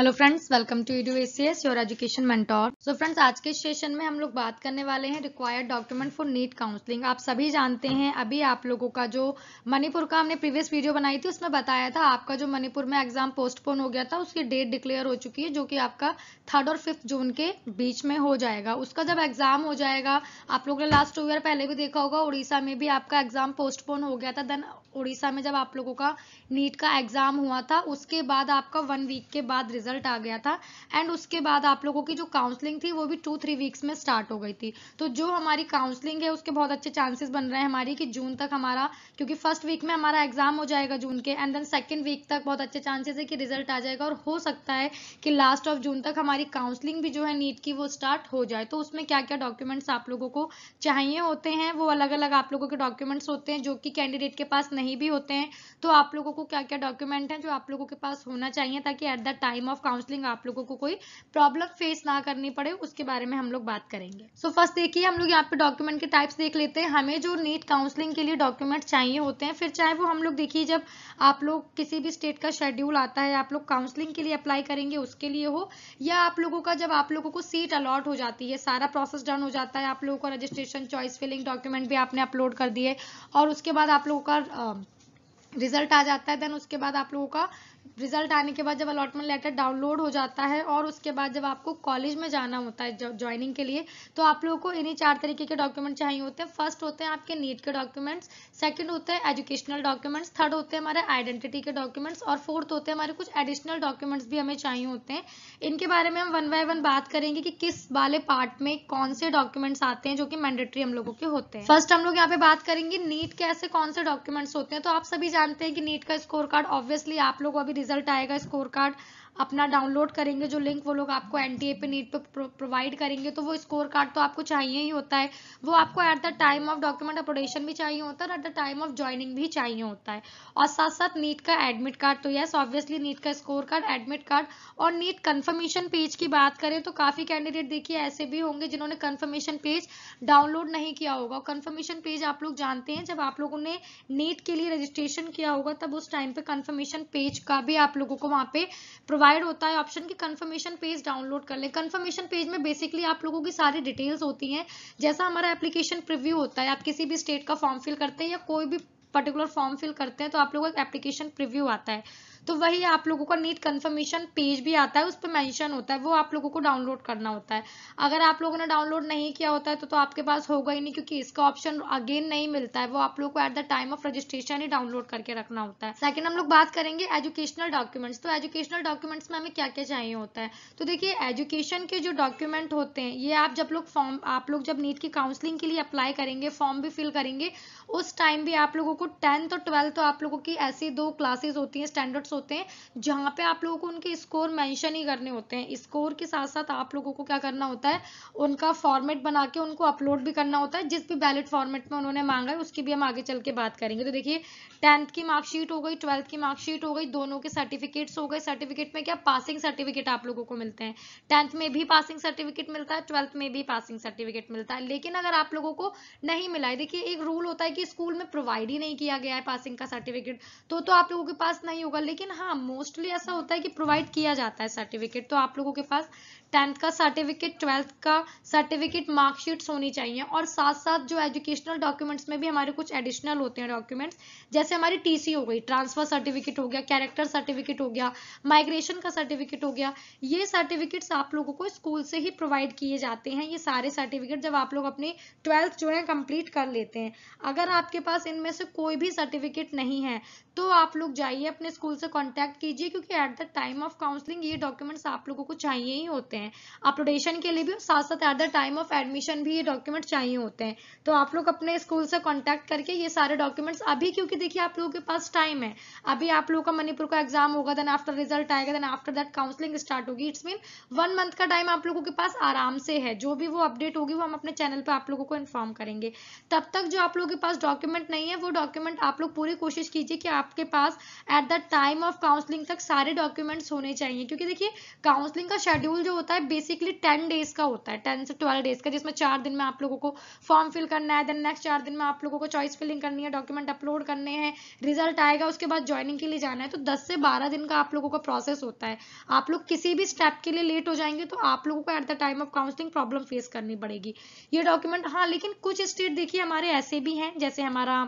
Hello friends, welcome to EduACS your education mentor. So friends, आज के session में हम लोग बात करने वाले हैं required document for NEET counselling. आप सभी जानते हैं अभी आप लोगों का जो मणिपुर का हमने प्रीवियस वीडियो बनाई थी उसमें बताया था आपका जो मणिपुर में एग्जाम पोस्टपोन हो गया था उसकी डेट डिक्लेयर हो चुकी है, जो कि आपका 3rd और 5th जून के बीच में हो जाएगा। उसका जब एग्जाम हो जाएगा, आप लोगों ने लास्ट 2 ईयर पहले भी देखा होगा उड़ीसा में भी आपका एग्जाम पोस्टपोन हो गया था। देन उड़ीसा में जब आप लोगों का नीट का एग्जाम हुआ था उसके बाद आपका 1 वीक के बाद रिजल्ट आ गया था एंड उसके बाद आप लोगों की जो काउंसलिंग थी वो भी 2-3 वीक्स में स्टार्ट हो गई थी। तो जो हमारी काउंसलिंग है उसके बहुत अच्छे चांसेस बन रहे हैं हमारी कि जून तक हमारा, क्योंकि फर्स्ट वीक में हमारा एग्जाम हो जाएगा जून के एंड देन सेकंड वीक तक बहुत अच्छे चांसेस है कि रिजल्ट आ जाएगा और हो सकता है कि लास्ट ऑफ जून तक हमारी काउंसलिंग भी जो है नीट की वो स्टार्ट हो जाए। तो उसमें क्या क्या डॉक्यूमेंट्स आप लोगों को चाहिए होते हैं वो अलग अलग आप लोगों के डॉक्यूमेंट्स होते हैं जो कि कैंडिडेट के पास नहीं भी होते हैं। तो आप लोगों को क्या क्या डॉक्यूमेंट है जो आप लोगों के पास होना चाहिए ताकि eight the time of counselling आप लोगों को कोई प्रॉब्लम फेस ना करनी पड़े, उसके बारे में हम लोग बात करेंगे। सो फर्स्ट देखिए, हम लोग यहाँ पे डॉक्यूमेंट के टाइप्स देख लेते हैं। हमें जो नीट काउंसलिंग के लिए डॉक्यूमेंट चाहिए होते हैं, फिर चाहे वो हम लोग देखिए जब आप लोग किसी भी स्टेट का शेड्यूल आता है आप लोग काउंसलिंग के लिए अप्लाई करेंगे उसके लिए हो, या आप लोगों का जब आप लोगों को सीट अलॉट हो जाती है, सारा प्रोसेस डन हो जाता है, आप लोगों का रजिस्ट्रेशन चॉइस फिलिंग डॉक्यूमेंट भी आपने अपलोड कर दिए और उसके बाद आप लोगों का रिजल्ट आ जाता है। देन उसके बाद आप लोगों का रिजल्ट आने के बाद जब अलॉटमेंट लेटर डाउनलोड हो जाता है और उसके बाद जब आपको कॉलेज में जाना होता है ज्वाइनिंग के लिए, तो आप लोगों को इन्हीं 4 तरीके के डॉक्यूमेंट चाहिए होते हैं। फर्स्ट होते हैं आपके नीट के डॉक्यूमेंट्स, सेकंड होते हैं एजुकेशनल डॉक्यूमेंट्स, थर्ड होते हैं हमारे आइडेंटिटी के डॉक्यूमेंट्स और फोर्थ होते हैं हमारे कुछ एडिशनल डॉक्यूमेंट्स भी हमें चाहिए होते हैं। इनके बारे में हम 1 बाय 1 बात करेंगे कि किस वाले पार्ट में कौन से डॉक्यूमेंट्स आते हैं जो कि मैंडेटरी हम लोगों के होते हैं। फर्स्ट हम लोग यहाँ पे बात करेंगे नीट के ऐसे कौन से डॉक्यूमेंट्स होते हैं। तो आप सभी जानते हैं कि नीट का स्कोर कार्ड, ऑब्वियसली आप लोग अभी रिजल्ट आएगा, स्कोर कार्ड अपना डाउनलोड करेंगे, जो लिंक वो लोग आपको एनटीए पे नीट पे प्रोवाइड करेंगे, तो वो स्कोर कार्ड तो आपको चाहिए ही होता है। वो आपको at the time of document uploadation भी चाहिए होता है और at the time of joining भी चाहिए होता है। और साथ साथ नीट का एडमिट कार्ड, तो यस ऑब्वियसली नीट का स्कोर कार्ड, एडमिट कार्ड और नीट कंफर्मेशन पेज की बात करें तो काफी कैंडिडेट देखिए ऐसे भी होंगे जिन्होंने कंफर्मेशन पेज डाउनलोड नहीं किया होगा। कंफर्मेशन पेज आप लोग जानते हैं जब आप लोगों ने नीट के लिए रजिस्ट्रेशन किया होगा तब उस टाइम पे कंफर्मेशन पेज का भी आप लोगों को वहां पे प्रोवाइड होता है ऑप्शन कि कंफर्मेशन पेज डाउनलोड कर ले। कंफर्मेशन पेज में बेसिकली आप लोगों की सारी डिटेल्स होती हैं। जैसा हमारा एप्लीकेशन प्रीव्यू होता है, आप किसी भी स्टेट का फॉर्म फिल करते हैं या कोई भी पर्टिकुलर फॉर्म फिल करते हैं तो आप लोगों का एप्लीकेशन प्रीव्यू आता है, तो वही आप लोगों का नीट कंफर्मेशन पेज भी आता है, उस पर मेंशन होता है, वो आप लोगों को डाउनलोड करना होता है। अगर आप लोगों ने डाउनलोड नहीं किया होता है तो आपके पास होगा ही नहीं, क्योंकि इसका ऑप्शन अगेन नहीं मिलता है, वो आप लोगों को eight the time of registration he download करके रखना होता है। सेकंड हम लोग बात करेंगे एजुकेशनल डॉक्यूमेंट्स। तो एजुकेशनल डॉक्यूमेंट्स में हमें क्या क्या चाहिए होता है। तो देखिए एजुकेशन के जो डॉक्यूमेंट होते हैं ये आप लोग जब नीट की काउंसलिंग के लिए अप्लाई करेंगे, फॉर्म भी फिल करेंगे, उस टाइम भी आप लोगों को 10th और 12th तो आप लोगों की ऐसी 2 क्लासेस होती हैं, स्टैंडर्ड्स होते हैं, जहां पे आप लोगों को उनके स्कोर मेंशन ही करने होते हैं। स्कोर के साथ साथ आप लोगों को क्या करना होता है, उनका फॉर्मेट बना के उनको अपलोड भी करना होता है, जिस भी वैलिड फॉर्मेट में उन्होंने मांगा है उसकी भी हम आगे चल के बात करेंगे। तो देखिए 10th की मार्कशीट हो गई, 12th की मार्कशीट हो गई, दोनों के सर्टिफिकेट्स हो गए। सर्टिफिकेट में क्या पासिंग सर्टिफिकेट आप लोगों को मिलते हैं, 10th में भी पासिंग सर्टिफिकेट मिलता है, 12th में भी पासिंग सर्टिफिकेट मिलता है। लेकिन अगर आप लोगों को नहीं मिला है, देखिए एक रूल होता है कि स्कूल में प्रोवाइड ही नहीं किया गया है पासिंग का सर्टिफिकेट, तो आप लोगों के पास नहीं होगा। लेकिन हाँ मोस्टली ऐसा होता है कि प्रोवाइड किया जाता है सर्टिफिकेट, तो आप लोगों के पास 10th का सर्टिफिकेट, 12th का सर्टिफिकेट, मार्कशीट्स होनी चाहिए। और साथ साथ जो एजुकेशनल डॉक्यूमेंट्स में भी हमारे कुछ एडिशनल होते हैं डॉक्यूमेंट्स, जैसे हमारी टीसी हो गई, ट्रांसफर सर्टिफिकेट हो गया, कैरेक्टर सर्टिफिकेट हो गया, माइग्रेशन का सर्टिफिकेट हो गया। ये सर्टिफिकेट्स आप लोगों को स्कूल से ही प्रोवाइड किए जाते हैं। ये सारे सर्टिफिकेट जब आप लोग अपनी 12th जो है कंप्लीट कर लेते हैं, अगर आपके पास इनमें से कोई भी सर्टिफिकेट नहीं है तो आप लोग जाइए अपने स्कूल से कांटेक्ट कीजिए, क्योंकि eight the time of counselling ये डॉक्यूमेंट्स आप लोगों को चाहिए ही होते हैं, अपलोडेशन के लिए भी, साथ साथ eight the time of admission भी ये डॉक्यूमेंट चाहिए होते हैं। तो आप लोग अपने स्कूल से कांटेक्ट करके ये सारे डॉक्यूमेंट्स अभी, क्योंकि देखिए आप लोगों के पास टाइम है, अभी आप लोगों का मणिपुर का एग्जाम होगा, देन आफ्टर रिजल्ट आएगा, then after that counselling start होगी, इट्स मीन 1 मंथ का टाइम आप लोगों के पास आराम से है। जो भी वो अपडेट होगी वो हम अपने चैनल पर आप लोगों को इन्फॉर्म करेंगे। तब तक जो आप लोगों के पास डॉक्यूमेंट नहीं है वो डॉक्यूमेंट आप लोग पूरी कोशिश कीजिए कि आपके पास at the time time of counselling तक सारे डॉक्यूमेंट्स होने चाहिए, क्योंकि देखिए काउंसलिंग का शेड्यूल जो होता है बेसिकली 10 डेज का होता है, 10 से 12 डेज का, जिसमें 4 दिन में आप लोगों को फॉर्म फिल करना है, देन नेक्स्ट 4 दिन में आप लोगों को चॉइस फिलिंग करनी है, डॉक्यूमेंट अपलोड करने हैं, रिजल्ट आएगा, उसके बाद ज्वाइनिंग के लिए जाना है। तो 10 से 12 दिन का आप लोगों का प्रोसेस होता है। आप लोग किसी भी स्टेप के लिए लेट हो जाएंगे तो आप लोगों को eight the time of counselling problem face करनी पड़ेगी। ये डॉक्यूमेंट, हाँ लेकिन कुछ स्टेट देखिए हमारे ऐसे भी हैं, जैसे हमारा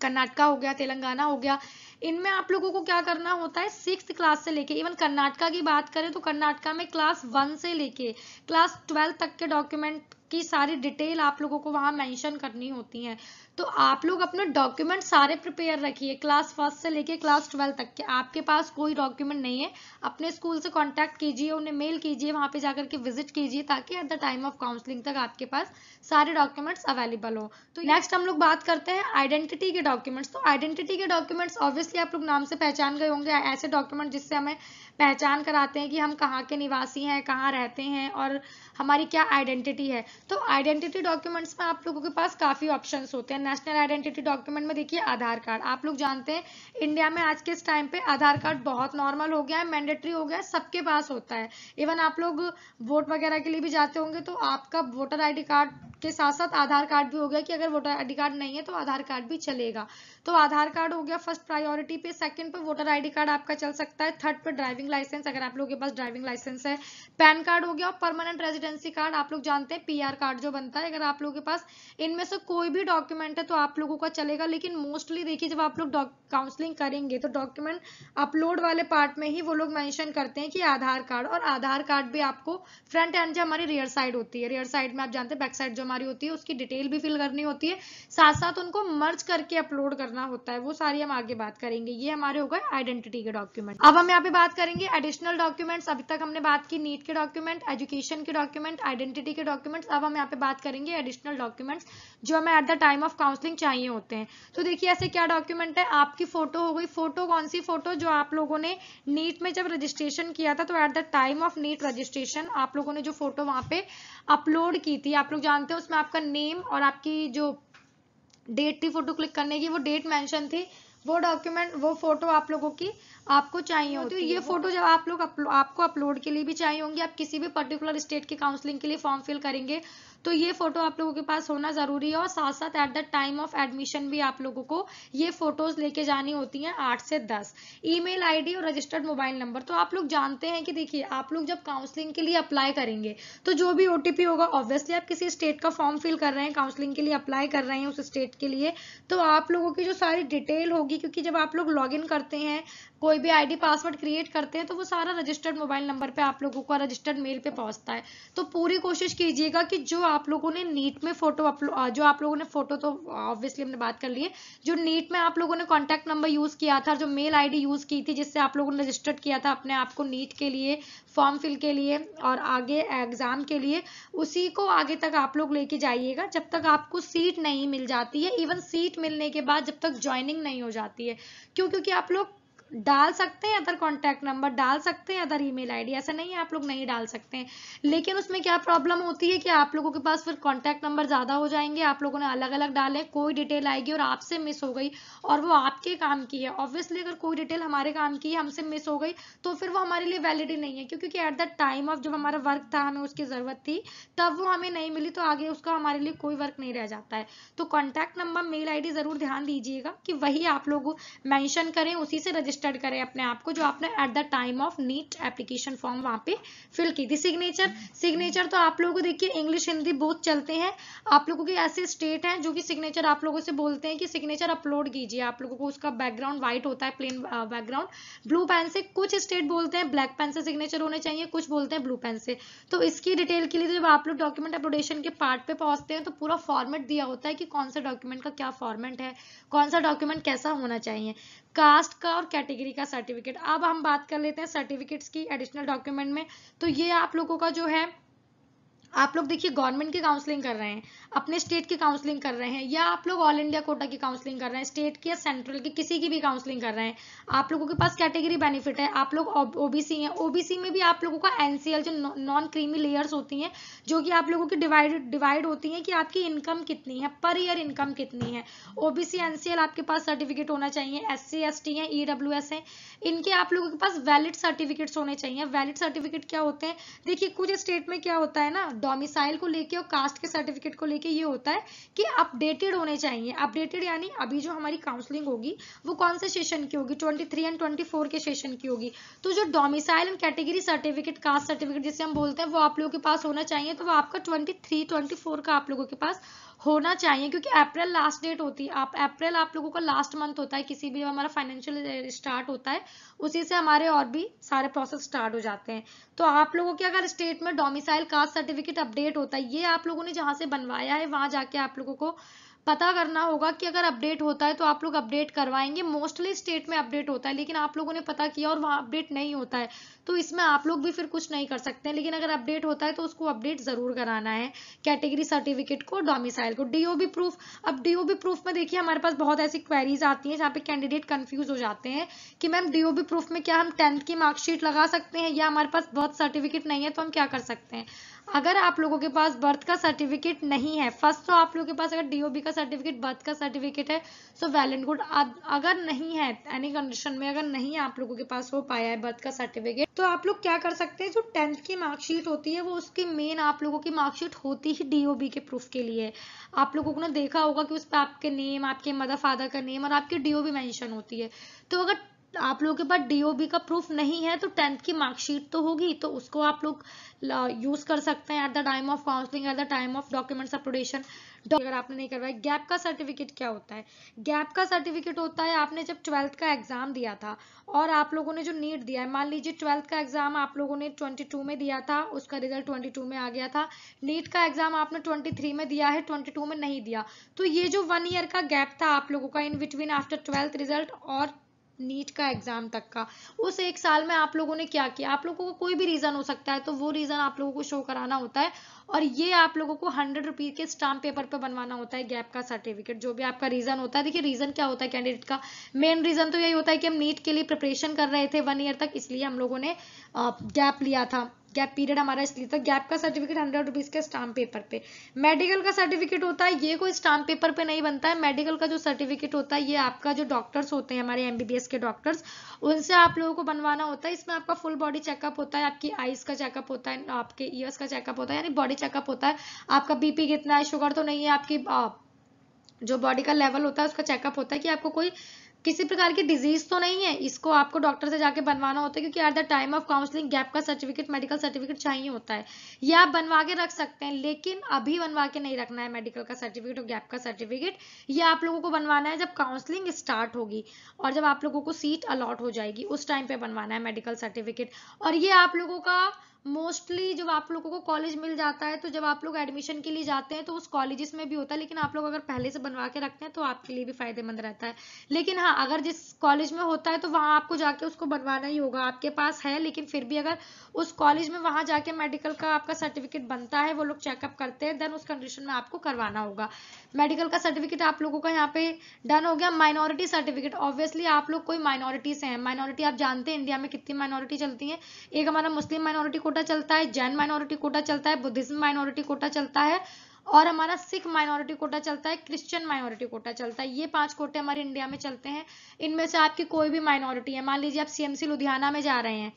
कर्नाटका हो गया, तेलंगाना हो गया, इनमें आप लोगों को क्या करना होता है, 6th क्लास से लेके, इवन कर्नाटका की बात करें तो कर्नाटका में क्लास 1 से लेके क्लास 12 तक के डॉक्यूमेंट की सारी डिटेल आप लोगों को वहां मेंशन करनी होती है। तो आप लोग अपने डॉक्यूमेंट सारे प्रिपेयर रखिए, क्लास 1 से लेके क्लास 12 तक के। आपके पास कोई डॉक्यूमेंट नहीं है, अपने स्कूल से कांटेक्ट कीजिए, उन्हें मेल कीजिए, वहां पे जाकर के विजिट कीजिए, ताकि eight the time of counselling तक आपके पास सारे डॉक्यूमेंट्स अवेलेबल हो। तो नेक्स्ट हम लोग बात करते हैं आइडेंटिटी के डॉक्यूमेंट्स। तो आइडेंटिटी के डॉक्यूमेंट्स ऑब्वियसली आप लोग नाम से पहचान गए होंगे, ऐसे डॉक्यूमेंट जिससे हमें पहचान कराते हैं कि हम कहाँ के निवासी हैं, कहाँ रहते हैं और हमारी क्या आइडेंटिटी है। तो आइडेंटिटी डॉक्यूमेंट्स में आप लोगों के पास काफी ऑप्शंस होते हैं। नेशनल आइडेंटिटी डॉक्यूमेंट में देखिए आधार कार्ड, आप लोग जानते हैं इंडिया में आज के इस टाइम पे आधार कार्ड बहुत नॉर्मल हो गया है, मैंडेटरी हो गया है, सबके पास होता है। इवन आप लोग वोट वगैरह के लिए भी जाते होंगे तो आपका वोटर आईडी कार्ड के साथ साथ आधार कार्ड भी हो गया कि अगर वोटर आईडी कार्ड नहीं है तो आधार कार्ड भी चलेगा। तो आधार कार्ड हो गया फर्स्ट प्रायोरिटी पे, सेकंड पे वोटर आईडी कार्ड आपका चल सकता है, थर्ड पे ड्राइविंग लाइसेंस अगर आप लोगों के पास ड्राइविंग लाइसेंस है, पैन कार्ड हो गया, और परमानेंट रेजिडेंसी कार्ड आप लोग जानते हैं पीआर कार्ड जो बनता है। अगर आप लोगों के पास इनमें से कोई भी डॉक्यूमेंट है तो आप लोगों का चलेगा। लेकिन मोस्टली देखिए जब आप लोग काउंसलिंग करेंगे तो डॉक्यूमेंट अपलोड वाले पार्ट में ही वो लोग मेंशन करते हैं कि आधार कार्ड, और आधार कार्ड भी आपको फ्रंट एंड जो हमारी रियर साइड होती है, रियर साइड में आप जानते हैं बैक साइड जो हमारी होती है उसकी डिटेल भी फिल करनी होती है, साथ साथ उनको मर्ज करके अपलोड करना होता है, वो सारी हम आगे बात करेंगे। ये हमारे हो गए आइडेंटिटी के डॉक्यूमेंट। अब हम यहाँ पे बात करेंगे एडिशनल डॉक्यूमेंट्स। अभी तक हमने बात की नीट के डॉक्यूमेंट, एजुकेशन के डॉक्यूमेंट, आइडेंटिटी के डॉक्यूमेंट्स। अब हम यहाँ पे बात करेंगे एडिशनल डॉक्यूमेंट्स जो हमें eight the time of counselling चाहिए होते हैं। तो देखिए ऐसे क्या डॉक्यूमेंट है, आपकी फोटो हो गई, फोटो कौन सी फोटो, जो आप लोगों ने नीट में जब रजिस्ट्रेशन किया था तो at the time of NEET registration आप लोगों ने जो फोटो वहां पे अपलोड की थी, आप लोग जानते हैं उसमें आपका नेम और आपकी जो डेट थी फोटो क्लिक करने की, वो डेट मेंशन थी, वो डॉक्यूमेंट, वो फोटो आप लोगों की आपको चाहिए होती है। ये फोटो जब आप लोग आपको अपलोड के लिए भी चाहिए होंगी, आप किसी भी पर्टिकुलर स्टेट की काउंसलिंग के लिए फॉर्म फिल करेंगे तो ये फोटो आप लोगों के पास होना जरूरी है। और साथ साथ eight the time of admission भी आप लोगों को ये फोटोज लेके जानी होती हैं 8 से 10। ईमेल आईडी और रजिस्टर्ड मोबाइल नंबर, तो आप लोग जानते हैं कि देखिए आप लोग जब काउंसलिंग के लिए अप्लाई करेंगे तो जो भी ओटीपी होगा, ऑब्वियसली आप किसी स्टेट का फॉर्म फिल कर रहे हैं, काउंसलिंग के लिए अप्लाई कर रहे हैं उस स्टेट के लिए, तो आप लोगों की जो सारी डिटेल होगी, क्योंकि जब आप लोग लॉग इन करते हैं, कोई भी आईडी पासवर्ड क्रिएट करते हैं तो वो सारा रजिस्टर्ड मोबाइल नंबर पे आप लोगों का रजिस्टर्ड मेल पे पहुंचता है। तो पूरी कोशिश कीजिएगा कि जो आप लोगों ने नीट में फोटो जो आप लोगों ने फोटो, तो ऑब्वियसली हमने बात कर ली है, जो नीट में आप लोगों ने कॉन्टैक्ट नंबर यूज किया था, जो मेल आईडी यूज की थी जिससे आप लोगों ने रजिस्टर्ड किया था अपने आप को नीट के लिए, फॉर्म फिल के लिए और आगे एग्जाम के लिए, उसी को आगे तक आप लोग लेके जाइएगा जब तक आपको सीट नहीं मिल जाती है। इवन सीट मिलने के बाद जब तक ज्वाइनिंग नहीं हो जाती है, क्योंकि आप लोग डाल सकते हैं अदर कॉन्टैक्ट नंबर, डाल सकते हैं अदर ईमेल आईडी, ऐसा नहीं है आप लोग नहीं डाल सकते हैं। लेकिन उसमें क्या प्रॉब्लम होती है कि आप लोगों के पास फिर कॉन्टैक्ट नंबर ज्यादा हो जाएंगे, आप लोगों ने अलग अलग डाले, कोई डिटेल आएगी और आपसे मिस हो गई और वो आपके काम की है। ऑब्वियसली अगर कोई डिटेल हमारे काम की है, हमसे मिस हो गई तो फिर वो हमारे लिए वैलिड ही नहीं है, क्योंकि एट द टाइम ऑफ जब हमारा वर्क था, हमें उसकी जरूरत थी, तब वो हमें नहीं मिली तो आगे उसका हमारे लिए कोई वर्क नहीं रह जाता है। तो कॉन्टैक्ट नंबर, मेल आईडी जरूर ध्यान दीजिएगा कि वही आप लोग मेंशन करें, उसी से रजिस्टर्ड करें अपने आप को, जो आपने at the time of NEET application form वहां पे फिल की थी। सिग्नेचर तो आप लोगों को देखिए इंग्लिश हिंदी बोथ चलते हैं। आप लोगों के ऐसे स्टेट हैं जो कि सिग्नेचर आप लोगों से बोलते हैं कि सिग्नेचर अपलोड कीजिए, आप लोगों को उसका बैकग्राउंड व्हाइट होता है, प्लेन बैकग्राउंड, ब्लू पेन से। कुछ स्टेट बोलते हैं ब्लैक पेन से सिग्नेचर होने चाहिए, कुछ बोलते हैं ब्लू पेन से। तो इसकी डिटेल के लिए जब आप लोग डॉक्यूमेंट अपलोडेशन के पार्ट पे पहुंचते हैं तो पूरा फॉर्मेट दिया होता है कि कौन सा डॉक्यूमेंट का क्या फॉर्मेट है, कौन सा डॉक्यूमेंट कैसा होना चाहिए, कास्ट का और कैटेगरी का सर्टिफिकेट। अब हम बात कर लेते हैं सर्टिफिकेट्स की एडिशनल डॉक्यूमेंट में। तो ये आप लोगों का जो है आप लोग देखिए गवर्नमेंट की काउंसलिंग कर रहे हैं, अपने स्टेट की काउंसलिंग कर रहे हैं, या आप लोग ऑल इंडिया कोटा की काउंसलिंग कर रहे हैं, स्टेट की या सेंट्रल की किसी की भी काउंसलिंग कर रहे हैं, आप लोगों के पास कैटेगरी बेनिफिट है, आप लोग ओबीसी हैं, ओबीसी में भी आप लोगों का एनसीएल जो नॉन क्रीमी लेयर्स होती हैं, जो कि आप लोगों की डिवाइड होती हैं कि आपकी इनकम कितनी है, पर ईयर इनकम कितनी है। ओबीसी एनसीएल आपके पास सर्टिफिकेट होना चाहिए, एससी एसटी है, ईडब्ल्यूएस है, इनके आप लोगों के पास वैलिड सर्टिफिकेट्स होने चाहिए। वैलिड सर्टिफिकेट क्या होते हैं, देखिए कुछ स्टेट में क्या होता है ना, डोमिसाइल को लेके और कास्ट के सर्टिफिकेट को लेके ये होता है कि अपडेटेड होने चाहिए। अपडेटेड यानी अभी जो हमारी काउंसलिंग होगी वो कौन से सेशन की होगी, 23 एंड 24 के सेशन की होगी। तो जो domicile and category certificate, caste certificate जिसे हम बोलते हैं, वो आप लोगों के पास होना चाहिए। तो वो आपका 23 24 का आप लोगों के पास होना चाहिए, क्योंकि अप्रैल लास्ट डेट होती है। अप्रैल आप लोगों का लास्ट मंथ होता है, किसी भी हमारा फाइनेंशियल स्टार्ट होता है उसी से हमारे और भी सारे प्रोसेस स्टार्ट हो जाते हैं। तो आप लोगों के अगर स्टेट में डोमिसाइल कास्ट सर्टिफिकेट अपडेट होता है, ये आप लोगों ने जहां से बनवाया है वहां जाके आप लोगों को पता करना होगा कि अगर अपडेट होता है तो आप लोग अपडेट करवाएंगे। मोस्टली स्टेट में अपडेट होता है, लेकिन आप लोगों ने पता किया और वहां अपडेट नहीं होता है, तो इसमें आप लोग भी फिर कुछ नहीं कर सकते हैं। लेकिन अगर अपडेट होता है तो उसको अपडेट जरूर कराना है, कैटेगरी सर्टिफिकेट को, डोमिसाइल को। डीओबी प्रूफ, अब डीओबी प्रूफ में देखिए हमारे पास बहुत ऐसी क्वेरीज आती हैं जहाँ पे कैंडिडेट कंफ्यूज हो जाते हैं कि मैम डीओबी प्रूफ में क्या हम 10th की मार्कशीट लगा सकते हैं, या हमारे पास बर्थ सर्टिफिकेट नहीं है तो हम क्या कर सकते हैं। अगर आप लोगों के पास बर्थ का सर्टिफिकेट नहीं है, फर्स्ट तो आप लोगों के पास अगर डीओबी का सर्टिफिकेट, बर्थ का सर्टिफिकेट है सो वेल एंड गुड। अगर नहीं है, एनी कंडीशन में अगर नहीं आप लोगों के पास हो पाया है बर्थ का सर्टिफिकेट, तो आप लोग क्या कर सकते हैं, जो 10th की मार्कशीट होती है वो उसकी मेन आप लोगों की मार्कशीट होती ही डीओबी के प्रूफ के लिए। आप लोगों ने देखा होगा कि उस पर आपके नेम, आपके मदर फादर का नेम और आपकी डीओबी मेंशन होती है। तो अगर आप लोगों के पास डीओबी का प्रूफ नहीं है तो 10th की मार्कशीट तो होगी, तो उसको आप लोग यूज कर सकते हैं eight the time of counselling, eight the time of documents updation. अगर आपने नहीं करवाया, गैप का सर्टिफिकेट क्या होता है, गैप का सर्टिफिकेट होता है आपने जब 12th का एग्जाम दिया था और आप लोगों ने जो नीट दिया है, मान लीजिए 12th का एग्जाम आप लोगों ने 22 में दिया था, उसका रिजल्ट 22 में आ गया था, नीट का एग्जाम आपने 23 में दिया है, 22 में नहीं दिया, तो ये जो 1 ईयर का गैप था आप लोगों का in between after 12th result और नीट का एग्जाम तक का, उस 1 साल में आप लोगों ने क्या किया, आप लोगों को कोई भी रीजन हो सकता है, तो वो रीजन आप लोगों को शो कराना होता है। और ये आप लोगों को 100 रुपीज के स्टाम्प पेपर पे बनवाना होता है गैप का सर्टिफिकेट, जो भी आपका रीजन होता है। देखिए रीजन क्या होता है कैंडिडेट का, मेन रीजन तो यही होता है कि हम नीट के लिए प्रिपरेशन कर रहे थे 1 ईयर तक, इसलिए हम लोगों ने गैप लिया था, गैप पीरियड हमारा इसलिए। तो गैप का सर्टिफिकेट 100 रुपीज के स्टाम्प पेपर पे। मेडिकल का सर्टिफिकेट होता है, ये कोई स्टाम्प पेपर पे नहीं बनता है। मेडिकल का जो सर्टिफिकेट होता है ये आपका जो डॉक्टर्स होते हैं हमारे एमबीबीएस के डॉक्टर्स, उनसे आप लोगों को बनवाना होता है। इसमें आपका फुल बॉडी चेकअप होता है, आपकी आईज का चेकअप होता है, आपके ईयर्स का चेकअप होता है, यानी बॉडी चेकअप होता है, आपका बीपी कितना है, शुगर तो नहीं है, आपकी जो बॉडी का लेवल होता है उसका चेकअप होता है कि आपको कोई किसी प्रकार की डिजीज तो नहीं है, इसको आपको डॉक्टर से जाके बनवाना होता है, क्योंकि eight the time of counselling gap का सर्टिफिकेट, मेडिकल सर्टिफिकेट चाहिए होता है। ये आप बनवा के रख सकते हैं, लेकिन अभी बनवा के नहीं रखना है मेडिकल का सर्टिफिकेट और गैप का सर्टिफिकेट। ये आप लोगों को बनवाना है जब काउंसलिंग स्टार्ट होगी और जब आप लोगों को सीट अलॉट हो जाएगी उस टाइम पे बनवाना है मेडिकल सर्टिफिकेट। और ये आप लोगों का मोस्टली जब आप लोगों को कॉलेज मिल जाता है, तो जब आप लोग एडमिशन के लिए जाते हैं तो उस कॉलेजेस में भी होता है, लेकिन आप लोग अगर पहले से बनवा के रखते हैं तो आपके लिए भी फायदेमंद रहता है। लेकिन हाँ, अगर जिस कॉलेज में होता है तो वहां आपको जाके उसको बनवाना ही होगा, आपके पास है लेकिन फिर भी अगर उस कॉलेज में वहां जाके मेडिकल का आपका सर्टिफिकेट बनता है, वो लोग चेकअप करते हैं, देन उस कंडीशन में आपको करवाना होगा। मेडिकल का सर्टिफिकेट आप लोगों का यहाँ पे डन हो गया। माइनॉरिटी सर्टिफिकेट, ऑब्वियसली आप लोग कोई माइनॉरिटी से हैं, माइनॉरिटी आप जानते हैं इंडिया में कितनी माइनॉरिटी चलती है। एक हमारा मुस्लिम माइनॉरिटी कोटा चलता है, जैन माइनॉरिटी कोटा चलता है, बुद्धिज्म माइनॉरिटी कोटा चलता है, और हमारा सिख माइनॉरिटी कोटा चलता है, क्रिश्चियन माइनॉरिटी कोटा चलता है। ये 5 कोटे हमारे इंडिया में चलते हैं। इनमें से आपकी कोई भी माइनॉरिटी है, मान लीजिए आप सीएमसी लुधियाना में जा रहे हैं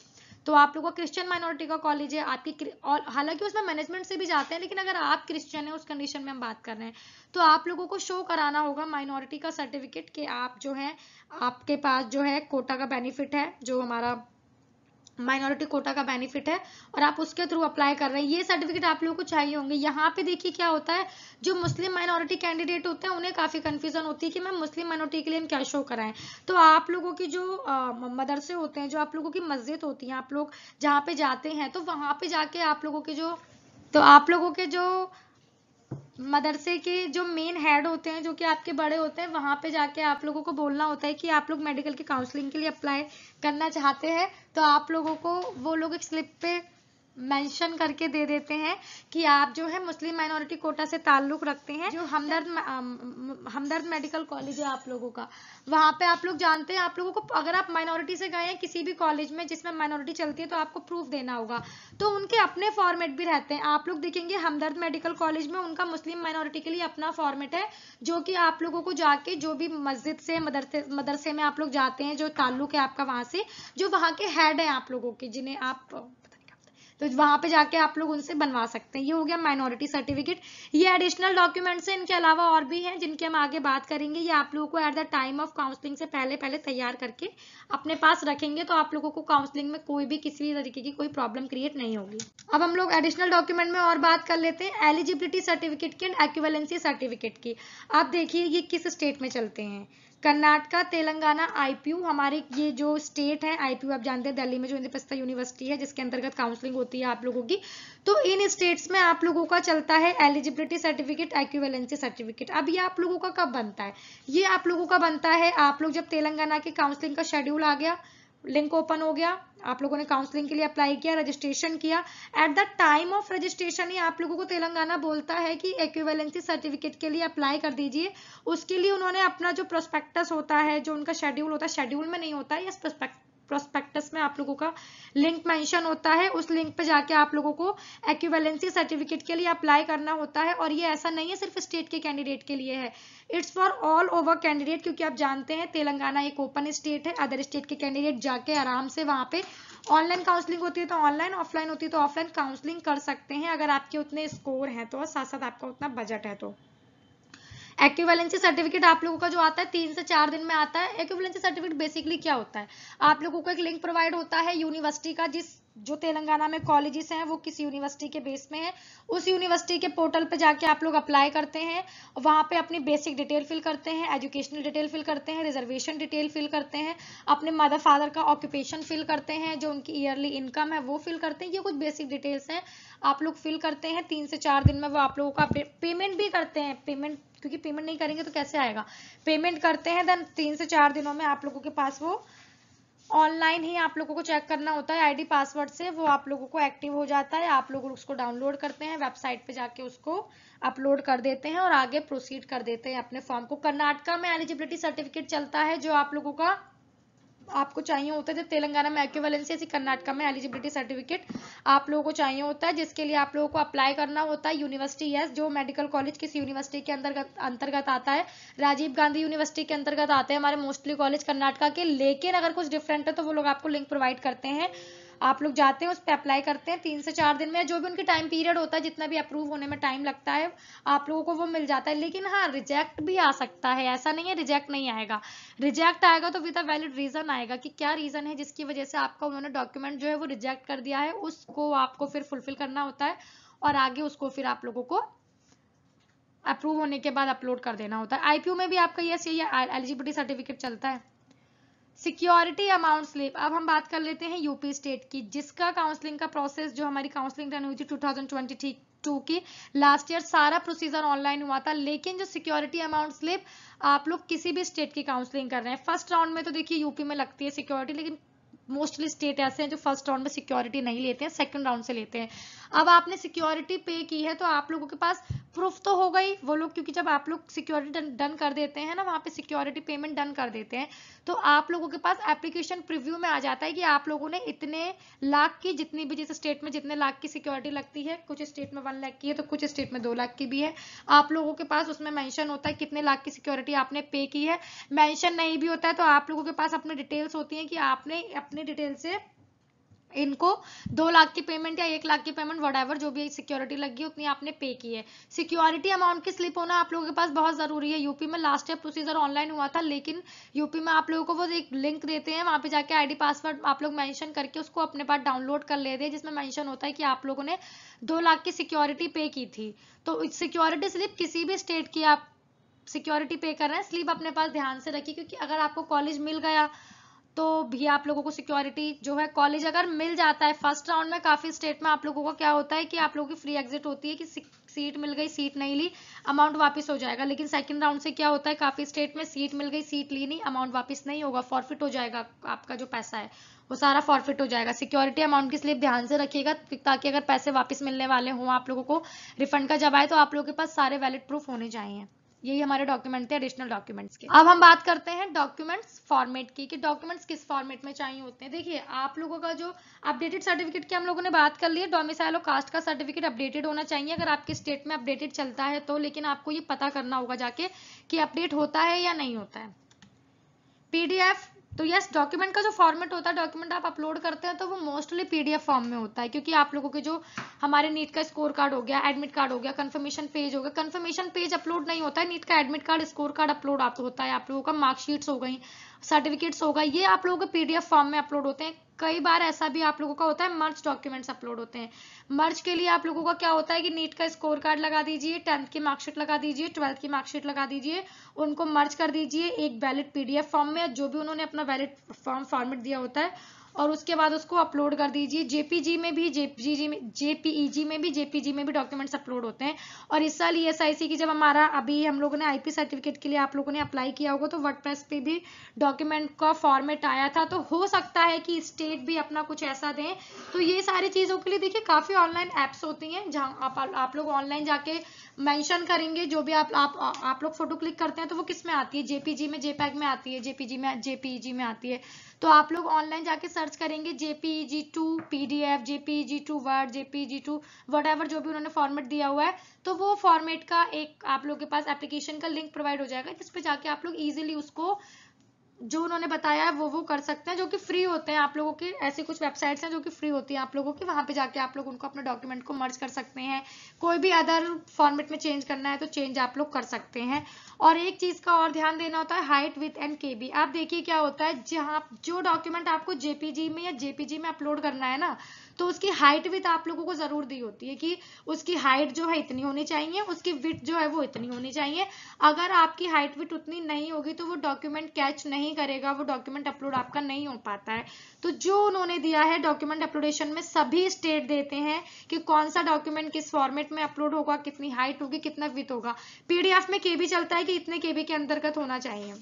तो आप लोगों को क्रिश्चियन माइनॉरिटी का कॉलेज है आपकी, और हालांकि उसमें मैनेजमेंट से भी जाते हैं, लेकिन अगर आप क्रिश्चियन है उस कंडीशन में हम बात कर रहे हैं, तो आप लोगों को शो कराना होगा माइनॉरिटी का सर्टिफिकेट कि आप जो है, आपके पास जो है कोटा का बेनिफिट है, जो हमारा माइनॉरिटी कोटा का बेनिफिट है और आप उसके थ्रू अप्लाई कर रहे हैं। ये सर्टिफिकेट आप लोगों को चाहिए होंगे। यहाँ पे देखिए क्या होता है, जो मुस्लिम माइनॉरिटी कैंडिडेट होते हैं उन्हें काफी कंफ्यूजन होती है कि मैम मुस्लिम माइनॉरिटी के लिए हम क्या शो कराएं। तो आप लोगों की जो मदरसे होते हैं, जो आप लोगों की मस्जिद होती है, आप लोग जहाँ पे जाते हैं तो वहां पे जाके आप लोगों के जो मदरसे के जो मेन हेड होते हैं, जो कि आपके बड़े होते हैं, वहां पे जाके आप लोगों को बोलना होता है कि आप लोग मेडिकल की काउंसलिंग के लिए अप्लाई करना चाहते हैं, तो आप लोगों को वो लोग एक स्लिप पे मेंशन करके दे देते हैं कि आप जो है मुस्लिम माइनॉरिटी कोटा से ताल्लुक रखते हैं। जो हमदर्द मेडिकल कॉलेज है आप लोगों का, वहाँ पे आप लोग जानते हैं, आप लोगों को अगर आप माइनॉरिटी से गए हैं किसी भी कॉलेज में जिसमें माइनॉरिटी चलती है तो आपको प्रूफ देना होगा। तो उनके अपने फॉर्मेट भी रहते हैं। आप लोग देखेंगे हमदर्द मेडिकल कॉलेज में उनका मुस्लिम माइनॉरिटी के लिए अपना फॉर्मेट है, जो कि आप लोगों को जाके जो भी मस्जिद से मदरसे में आप लोग जाते हैं, जो ताल्लुक है आपका वहां से, जो वहां के हेड है आप लोगों के, जिन्हें आप तो वहां पे जाके आप लोग उनसे बनवा सकते हैं। ये हो गया माइनॉरिटी सर्टिफिकेट। ये एडिशनल डॉक्यूमेंट्स हैं, इनके अलावा और भी हैं जिनकी हम आगे बात करेंगे। ये आप लोगों को eight the time of counselling से पहले तैयार करके अपने पास रखेंगे, तो आप लोगों को काउंसलिंग में कोई भी किसी भी तरीके की कोई प्रॉब्लम क्रिएट नहीं होगी। अब हम लोग एडिशनल डॉक्यूमेंट में और बात कर लेते हैं एलिजिबिलिटी सर्टिफिकेट की एंड एक्विवेलेंसी सर्टिफिकेट की। आप देखिए ये किस स्टेट में चलते हैं। कर्नाटका, तेलंगाना, आईपीयू, हमारे ये जो स्टेट है, आईपीयू आप जानते हैं दिल्ली में जो इंद्रप्रस्थ यूनिवर्सिटी है जिसके अंतर्गत काउंसलिंग होती है आप लोगों की, तो इन स्टेट्स में आप लोगों का चलता है एलिजिबिलिटी सर्टिफिकेट, एक्विवेलेंसी सर्टिफिकेट। अब ये आप लोगों का कब बनता है? ये आप लोगों का बनता है आप लोग जब तेलंगाना के काउंसलिंग का शेड्यूल आ गया, लिंक ओपन हो गया, आप लोगों ने काउंसलिंग के लिए अप्लाई किया, रजिस्ट्रेशन किया, at the time of registration ही आप लोगों को तेलंगाना बोलता है कि एक्विवेलेंसी सर्टिफिकेट के लिए अप्लाई कर दीजिए। उसके लिए उन्होंने अपना जो प्रोस्पेक्टस होता है, जो उनका शेड्यूल होता है, शेड्यूल में नहीं होता है, यस प्रोस्पेक्टस में आप लोगों का लिंक मेंशन होता है, उस लिंक पे जाके आप लोगों को एक्विवेलेंसी सर्टिफिकेट के लिए अप्लाई करना होता है। और ये ऐसा नहीं है सिर्फ स्टेट के कैंडिडेट के लिए है, it's for all over candidate, क्योंकि आप जानते हैं तेलंगाना एक ओपन स्टेट है। अदर स्टेट के कैंडिडेट जाके आराम से वहां पे ऑनलाइन काउंसलिंग होती है तो ऑनलाइन, ऑफलाइन होती है तो ऑफलाइन काउंसलिंग कर सकते हैं, अगर आपके उतने स्कोर हैं तो, साथ साथ आपका उतना बजट है तो। एक्विवेलेंसी सर्टिफिकेट आप लोगों का जो आता है 3 से 4 दिन में आता है। एक्विवेलेंसी सर्टिफिकेट बेसिकली क्या होता है, आप लोगों को एक लिंक प्रोवाइड होता है यूनिवर्सिटी का, जो तेलंगाना में कॉलेजेस हैं वो किस यूनिवर्सिटी के बेस में है, उस यूनिवर्सिटी के पोर्टल पे जाके आप लोग अप्लाई करते हैं, वहां पे अपनी बेसिक डिटेल फिल करते हैं, एजुकेशनल डिटेल फिल करते हैं, रिजर्वेशन डिटेल फिल करते हैं, अपने मदर फादर का ऑक्यूपेशन फिल करते हैं, जो उनकी ईयरली इनकम है वो फिल करते हैं। ये कुछ बेसिक डिटेल्स हैं, आप लोग फिल करते हैं। 3 से 4 दिन में वो आप लोगों का पेमेंट भी करते हैं, पेमेंट क्योंकि पेमेंट नहीं करेंगे तो कैसे आएगा, पेमेंट करते हैं। देन 3 से 4 दिनों में आप लोगों के पास वो ऑनलाइन ही आप लोगों को चेक करना होता है आईडी पासवर्ड से, वो आप लोगों को एक्टिव हो जाता है। आप लोग उसको डाउनलोड करते हैं, वेबसाइट पे जाके उसको अपलोड कर देते हैं और आगे प्रोसीड कर देते हैं अपने फॉर्म को। कर्नाटका में एलिजिबिलिटी सर्टिफिकेट चलता है जो आप लोगों का आपको चाहिए होता है, जब तेलंगाना में एक्विवेलेंसी, ऐसी कर्नाटका में एलिजिबिलिटी सर्टिफिकेट आप लोगों को चाहिए होता है, जिसके लिए आप लोगों को अप्लाई करना होता है। यूनिवर्सिटी यस, जो मेडिकल कॉलेज किस यूनिवर्सिटी के अंतर्गत आता है, राजीव गांधी यूनिवर्सिटी के अंतर्गत आते हैं हमारे मोस्टली कॉलेज कर्नाटका के, लेकिन अगर कुछ डिफरेंट है तो वो लोग आपको लिंक प्रोवाइड करते हैं, आप लोग जाते हैं उस पर अप्लाई करते हैं। 3 से 4 दिन में जो भी उनकी टाइम पीरियड होता है, जितना भी अप्रूव होने में टाइम लगता है, आप लोगों को वो मिल जाता है। लेकिन हाँ, रिजेक्ट भी आ सकता है, ऐसा नहीं है रिजेक्ट नहीं आएगा। रिजेक्ट आएगा तो विद अ वैलिड रीजन आएगा कि क्या रीजन है जिसकी वजह से आपका उन्होंने डॉक्यूमेंट जो है वो रिजेक्ट कर दिया है, उसको आपको फिर फुलफिल करना होता है और आगे उसको फिर आप लोगों को अप्रूव होने के बाद अपलोड कर देना होता है। आईपीयू में भी आपका यस ये एलिजिबिलिटी सर्टिफिकेट चलता है। सिक्योरिटी अमाउंट स्लिप, अब हम बात कर लेते हैं यूपी स्टेट की, जिसका काउंसलिंग का प्रोसेस, जो हमारी काउंसलिंग रन हुई थी 2022 की, लास्ट ईयर सारा प्रोसीजर ऑनलाइन हुआ था। लेकिन जो सिक्योरिटी अमाउंट स्लिप आप लोग किसी भी स्टेट की काउंसलिंग कर रहे हैं, फर्स्ट राउंड में तो देखिए यूपी में लगती है सिक्योरिटी, लेकिन मोस्टली स्टेट ऐसे हैं जो फर्स्ट राउंड में सिक्योरिटी नहीं लेते हैं, सेकंड राउंड से लेते हैं। अब आपने सिक्योरिटी पे की है तो आप लोगों के पास प्रूफ तो हो गई, वो लोग, क्योंकि जब आप लोग सिक्योरिटी डन कर देते हैं ना, वहां पे सिक्योरिटी पेमेंट डन कर देते हैं, तो आप लोगों के पास एप्लीकेशन प्रीव्यू में आ जाता है कि आप लोगों ने इतने लाख की, जितनी भी जिस स्टेट में जितने लाख की सिक्योरिटी लगती है, कुछ स्टेट में 1 लाख की है तो कुछ स्टेट में 2 लाख की भी है, आप लोगों के पास उसमें मेंशन होता है कितने लाख की सिक्योरिटी आपने पे की है। मेंशन नहीं भी होता है तो आप लोगों के पास अपनी डिटेल्स होती हैं कि आपने अपनी डिटेल से इनको 2 लाख की पेमेंट या 1 लाख की पेमेंट वटएवर जो भी सिक्योरिटी लगी है उतनी आपने पे की है। सिक्योरिटी अमाउंट की स्लिप होना आप लोगों के पास बहुत जरूरी है। यूपी में लास्ट ईयर प्रोसीजर ऑनलाइन हुआ था, लेकिन यूपी में आप लोगों को वो एक लिंक देते हैं, वहां पे जाके आईडी पासवर्ड आप लोग मेंशन करके उसको अपने पास डाउनलोड कर लेते हैं, जिसमें मेंशन होता है कि आप लोगों ने 2 लाख की सिक्योरिटी पे की थी। तो सिक्योरिटी स्लिप किसी भी स्टेट की आप सिक्योरिटी पे कर रहे हैं, स्लिप अपने पास ध्यान से रखिए, क्योंकि अगर आपको कॉलेज मिल गया तो भी आप लोगों को सिक्योरिटी जो है, कॉलेज अगर मिल जाता है फर्स्ट राउंड में, काफी स्टेट में आप लोगों को क्या होता है कि आप लोगों की फ्री एग्जिट होती है कि सीट मिल गई, सीट नहीं ली, अमाउंट वापस हो जाएगा। लेकिन सेकंड राउंड से क्या होता है, काफी स्टेट में सीट मिल गई, सीट ली नहीं, अमाउंट वापस नहीं होगा, फॉरफिट हो जाएगा, आपका जो पैसा है वो सारा फॉरफिट हो जाएगा। सिक्योरिटी अमाउंट की स्लिप ध्यान से रखिएगा, ताकि अगर पैसे वापस मिलने वाले हों आप लोगों को रिफंड का जब आए तो आप लोगों के पास सारे वैलिड प्रूफ होने चाहिए। यही हमारे डॉक्यूमेंट थे एडिशनल डॉक्यूमेंट्स के। अब हम बात करते हैं डॉक्यूमेंट्स फॉर्मेट की, कि डॉक्यूमेंट्स किस फॉर्मेट में चाहिए होते हैं। देखिए, आप लोगों का जो अपडेटेड सर्टिफिकेट की हम लोगों ने बात कर ली है, डोमिसाइल और कास्ट का सर्टिफिकेट अपडेटेड होना चाहिए अगर आपके स्टेट में अपडेटेड चलता है तो, लेकिन आपको ये पता करना होगा जाके कि अपडेट होता है या नहीं होता है। पीडीएफ, तो यस, डॉक्यूमेंट का जो फॉर्मेट होता है, डॉक्यूमेंट आप अपलोड करते हैं तो वो मोस्टली पीडीएफ फॉर्म में होता है, क्योंकि आप लोगों के जो हमारे नीट का स्कोर कार्ड हो गया, एडमिट कार्ड हो गया, कंफर्मेशन पेज हो गया, कंफर्मेशन पेज अपलोड नहीं होता है, नीट का admit card, score card upload होता है, आप लोगों का मार्कशीट्स हो गई, सर्टिफिकेट्स होगा, ये आप लोगों के पीडीएफ फॉर्म में अपलोड होते हैं। कई बार ऐसा भी आप लोगों का होता है मर्ज डॉक्यूमेंट्स अपलोड होते हैं। मर्ज के लिए आप लोगों का क्या होता है कि नीट का स्कोर कार्ड लगा दीजिए, 10th की मार्कशीट लगा दीजिए, 12th की मार्कशीट लगा दीजिए, उनको मर्ज कर दीजिए एक वैलिड पीडीएफ फॉर्म में, जो भी उन्होंने अपना वैलिड फॉर्म फॉर्मेट दिया होता है, और उसके बाद उसको अपलोड कर दीजिए। जेपीजी में भी, जेपीईजी में भी, जेपीजी में भी डॉक्यूमेंट्स अपलोड होते हैं। और इस साल ईएसआईसी की जब हमारा अभी हम लोगों ने आईपी सर्टिफिकेट के लिए आप लोगों ने अप्लाई किया होगा तो वर्डप्रेस पे भी डॉक्यूमेंट का फॉर्मेट आया था, तो हो सकता है कि स्टेट भी अपना कुछ ऐसा दें। तो ये सारी चीजों के लिए देखिए काफी ऑनलाइन एप्स होती हैं जहां आप लोग ऑनलाइन जाके मेंशन करेंगे जो भी आप लोग फोटो क्लिक करते हैं तो वो किस में आती है, जेपीजी में, जेपैग में आती है, जेपीजी में, जेपीईजी में आती है। तो आप लोग ऑनलाइन जाके सर्च करेंगे JPEG to PDF, JPEG to Word, JPEG to whatever जो भी उन्होंने फॉर्मेट दिया हुआ है, तो वो फॉर्मेट का एक आप लोग के पास एप्लीकेशन का लिंक प्रोवाइड हो जाएगा, जिसपे जाके आप लोग इजीली उसको जो उन्होंने बताया है वो कर सकते हैं, जो कि फ्री होते हैं। आप लोगों की ऐसी कुछ वेबसाइट्स हैं जो कि फ्री होती हैं आप लोगों की, वहां पे जाके आप लोग उनको अपने डॉक्यूमेंट को मर्ज कर सकते हैं। कोई भी अदर फॉर्मेट में चेंज करना है तो चेंज आप लोग कर सकते हैं। और एक चीज का और ध्यान देना होता है, हाइट, विड्थ एंड केबी। आप देखिए क्या होता है, जहां जो डॉक्यूमेंट आपको जेपीजी में या जेपीजी में अपलोड करना है ना, तो उसकी हाइट विड्थ आप लोगों को जरूर दी होती है कि उसकी हाइट जो है इतनी होनी चाहिए, उसकी विड्थ जो है वो इतनी होनी चाहिए। अगर आपकी हाइट विड्थ उतनी नहीं होगी तो वो डॉक्यूमेंट कैच नहीं करेगा, वो डॉक्यूमेंट अपलोड आपका नहीं हो पाता है। तो जो उन्होंने दिया है डॉक्यूमेंट अपलोडेशन में, सभी स्टेट देते हैं कि कौन सा डॉक्यूमेंट किस फॉर्मेट में अपलोड होगा, कितनी हाइट होगी, कितना विड्थ होगा। पीडीएफ में केबी चलता है कि इतने केबी के अंतर्गत होना चाहिए।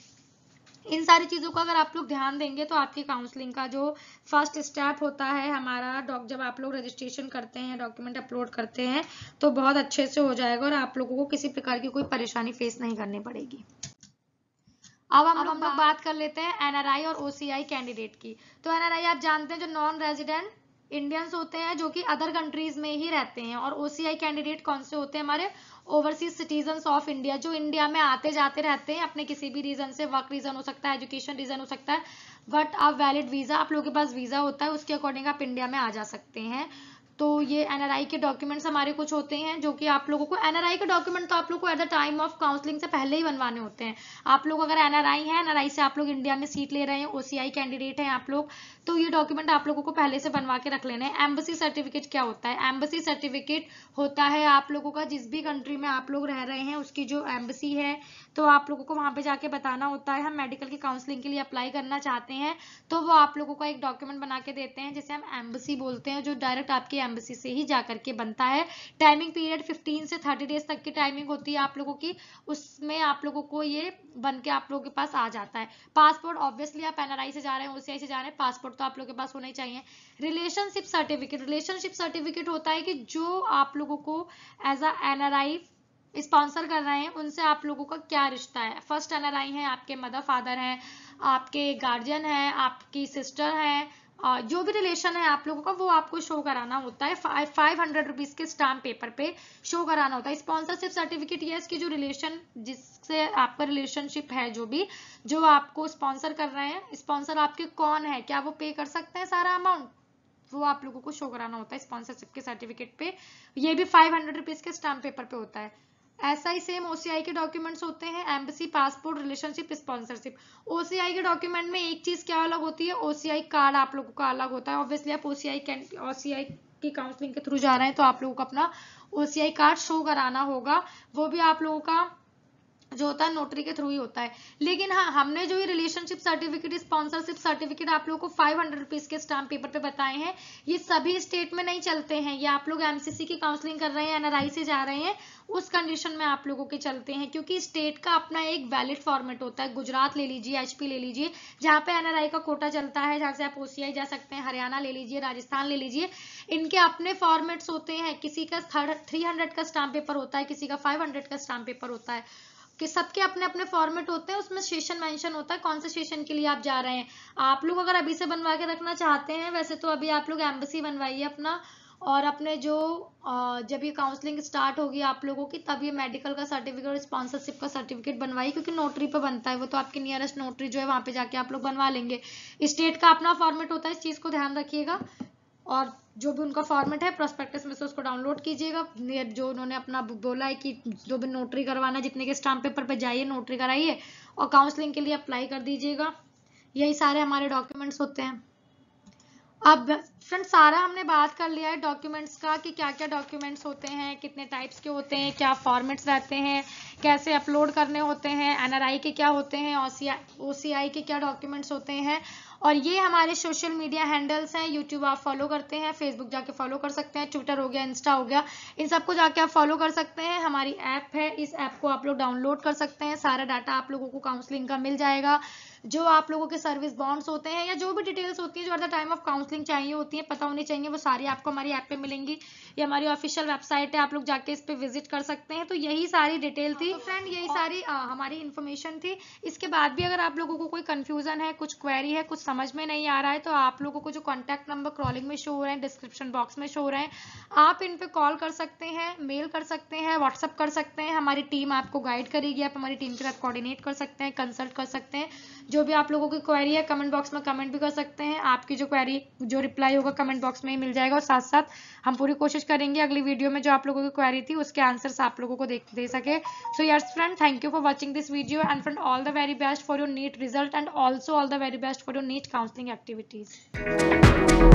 इन सारी चीजों का अगर आप लोग ध्यान देंगे तो आपकी काउंसलिंग का जो फर्स्ट स्टेप होता है हमारा, जब आप लोग रजिस्ट्रेशन करते हैं, डॉक्यूमेंट अपलोड करते हैं, तो बहुत अच्छे से हो जाएगा और आप लोगों को किसी प्रकार की कोई परेशानी फेस नहीं करनी पड़ेगी। अब हम लोग बात कर लेते हैं एनआरआई और ओसीआई कैंडिडेट की। तो एनआरआई आप जानते हैं जो नॉन रेजिडेंट इंडियंस होते हैं जो कि अदर कंट्रीज में ही रहते हैं, और ओसीआई कैंडिडेट कौन से होते हैं, हमारे ओवरसीज सिटीजन्स ऑफ इंडिया, जो इंडिया में आते जाते रहते हैं अपने किसी भी रीजन से, वर्क रीजन हो सकता है, एजुकेशन रीजन हो सकता है, बट आप वैलिड वीजा, आप लोगों के पास वीजा होता है, उसके अकॉर्डिंग आप इंडिया में आ जा सकते हैं। तो ये एनआरआई के डॉक्यूमेंट्स हमारे कुछ होते हैं जो कि आप लोगों को, एनआरआई के डॉक्यूमेंट तो आप लोगों को eight the time of counselling से पहले ही बनवाने होते हैं। आप लोग अगर एनआरआई हैं, एनआरआई से आप लोग इंडिया में सीट ले रहे हैं, ओसीआई कैंडिडेट हैं आप लोग, तो ये डॉक्यूमेंट आप लोगों को पहले से बनवा के रख लेने हैं। एम्बेसी सर्टिफिकेट क्या होता है, एम्बेसी सर्टिफिकेट होता है आप लोगों का जिस भी कंट्री में आप लोग रह रहे हैं उसकी जो एम्बेसी है, तो आप लोगों को वहां पे जाके बताना होता है हम मेडिकल की काउंसलिंग के लिए अप्लाई करना चाहते हैं, तो वो आप लोगों को एक डॉक्यूमेंट बना के देते हैं जिसे हम एम्बेसी बोलते हैं, जो डायरेक्ट आपकी एम्बेसी से ही जा करके बनता है। टाइमिंग पीरियड 15 से 30 डेज तक की टाइमिंग होती है आप लोगों की, उसमें आप लोगों को ये बन के आप लोगों के पास आ जाता है। पासपोर्ट, ऑब्वियसली आप एनआरआई से जा रहे हैं, ओसीआई से जा रहे हैं, पासपोर्ट तो आप लोगों के पास होना ही चाहिए। रिलेशनशिप सर्टिफिकेट, रिलेशनशिप सर्टिफिकेट होता है कि जो आप लोगों को एज अ एनआरआई स्पॉन्सर कर रहे हैं उनसे आप लोगों का क्या रिश्ता है। फर्स्ट एनआरआई हैं, आपके मदर फादर हैं, आपके गार्जियन हैं, आपकी सिस्टर हैं, जो भी रिलेशन है आप लोगों का वो आपको शो कराना होता है। 500 रुपीज के स्टाम्प पेपर पे शो कराना होता है। स्पॉन्सरशिप सर्टिफिकेट ये इसकी जो रिलेशन, जिससे आपका रिलेशनशिप है, जो भी जो आपको स्पॉन्सर कर रहे हैं, स्पॉन्सर आपके कौन है, क्या वो पे कर सकते हैं सारा अमाउंट, वो आप लोगों को शो कराना होता है स्पॉन्सरशिप के सर्टिफिकेट पे। ये भी 500 रुपीज के स्टाम्प पेपर पे होता है। ऐसा ही सेम ओसीआई के डॉक्यूमेंट्स होते हैं, embassy, passport, relationship, sponsorship. OCI के डॉक्यूमेंट में एक चीज क्या अलग होती है, ओसीआई कार्ड आप लोगों का अलग होता है। ऑब्वियसली आप ओसीआई की काउंसलिंग के थ्रू जा रहे हैं तो आप लोगों को अपना ओसीआई कार्ड शो कराना होगा, वो भी आप लोगों का जो होता है नोटरी के थ्रू ही होता है। लेकिन हाँ, हमने जो ये रिलेशनशिप सर्टिफिकेट, स्पॉन्सरशिप सर्टिफिकेट आप लोगों को 500 रुपीज के स्टाम्प पेपर पे बताए हैं, ये सभी स्टेट में नहीं चलते हैं। ये आप लोग एमसीसी की काउंसलिंग कर रहे हैं, एनआरआई से जा रहे हैं, उस कंडीशन में आप लोगों के चलते हैं, क्योंकि स्टेट का अपना एक वैलिड फॉर्मेट होता है। गुजरात ले लीजिए, एचपी ले लीजिए, जहाँ पे एनआरआई का कोटा चलता है, जहाँ से आप ओसीआई जा सकते हैं। हरियाणा ले लीजिए, राजस्थान ले लीजिए, इनके अपने फॉर्मेट्स होते हैं। किसी का 300 का स्टाम्प पेपर होता है, किसी का 500 का स्टाम्प पेपर होता है, कि सबके अपने अपने फॉर्मेट होते हैं। उसमें सेशन मेंशन होता है कौन से सेशन के लिए आप जा रहे हैं। आप लोग अगर अभी से बनवा के रखना चाहते हैं, वैसे तो अभी आप लोग एम्बेसी बनवाइए अपना, और अपने जो जब ये काउंसलिंग स्टार्ट होगी आप लोगों की, तब ये मेडिकल का सर्टिफिकेट और स्पॉन्सरशिप का सर्टिफिकेट बनवाइए, क्योंकि नोटरी पे बनता है वो, तो आपके नियरेस्ट नोटरी जो है वहां पे जाके आप लोग बनवा लेंगे। स्टेट का अपना फॉर्मेट होता है, इस चीज को ध्यान रखिएगा। और जो भी उनका फॉर्मेट है प्रोस्पेक्टस में से उसको डाउनलोड कीजिएगा, जो उन्होंने अपना बोला है कि जो भी नोटरी करवाना, जितने के स्टाम्प पेपर पे जाइए, नोटरी कराइए और काउंसलिंग के लिए अप्लाई कर दीजिएगा। यही सारे हमारे डॉक्यूमेंट्स होते हैं। अब फ्रेंड्स, सारा हमने बात कर लिया है डॉक्यूमेंट्स का, कि क्या क्या डॉक्यूमेंट्स होते हैं, कितने टाइप्स के होते हैं, क्या फॉर्मेट्स रहते हैं, कैसे अपलोड करने होते हैं, एनआरआई के क्या होते हैं, ओसीआई के क्या डॉक्यूमेंट्स होते हैं। और ये हमारे सोशल मीडिया हैंडल्स हैं। यूट्यूब आप फॉलो करते हैं, फेसबुक जाके फॉलो कर सकते हैं, ट्विटर हो गया, इंस्टा हो गया, इन सबको जाके आप फॉलो कर सकते हैं। हमारी ऐप है, इस ऐप को आप लोग डाउनलोड कर सकते हैं। सारा डाटा आप लोगों को काउंसलिंग का मिल जाएगा। जो आप लोगों के सर्विस बॉन्ड्स होते हैं, या जो भी डिटेल्स होती है जो eight the time of counselling चाहिए होती है, पता होनी चाहिए, वो सारी आपको हमारी ऐप पे मिलेंगी। ये हमारी ऑफिशियल वेबसाइट है, आप लोग जाके इस पे विजिट कर सकते हैं। तो यही सारी डिटेल थी। तो फ्रेंड, यही सारी हमारी इन्फॉर्मेशन थी। इसके बाद भी अगर आप लोगों को कोई कंफ्यूजन है, कुछ क्वेरी है, कुछ समझ में नहीं आ रहा है, तो आप लोगों को जो कॉन्टैक्ट नंबर क्रॉलिंग में शो हो रहे हैं, डिस्क्रिप्शन बॉक्स में शो हो रहे हैं, आप इन पे कॉल कर सकते हैं, मेल कर सकते हैं, व्हाट्सअप कर सकते हैं। हमारी टीम आपको गाइड करेगी, आप हमारी टीम के साथ कोऑर्डिनेट कर सकते हैं, कंसल्ट कर सकते हैं। जो भी आप लोगों की क्वेरी है, कमेंट बॉक्स में कमेंट भी कर सकते हैं। आपकी जो क्वेरी, जो रिप्लाई होगा कमेंट बॉक्स में ही मिल जाएगा। और साथ साथ हम पूरी कोशिश करेंगे अगली वीडियो में जो आप लोगों की क्वेरी थी उसके आंसर्स आप लोगों को दे सके। So yes friend, thank you for watching this video, and friend all the very best for your NEET result, and also all the very best for your NEET counselling activities.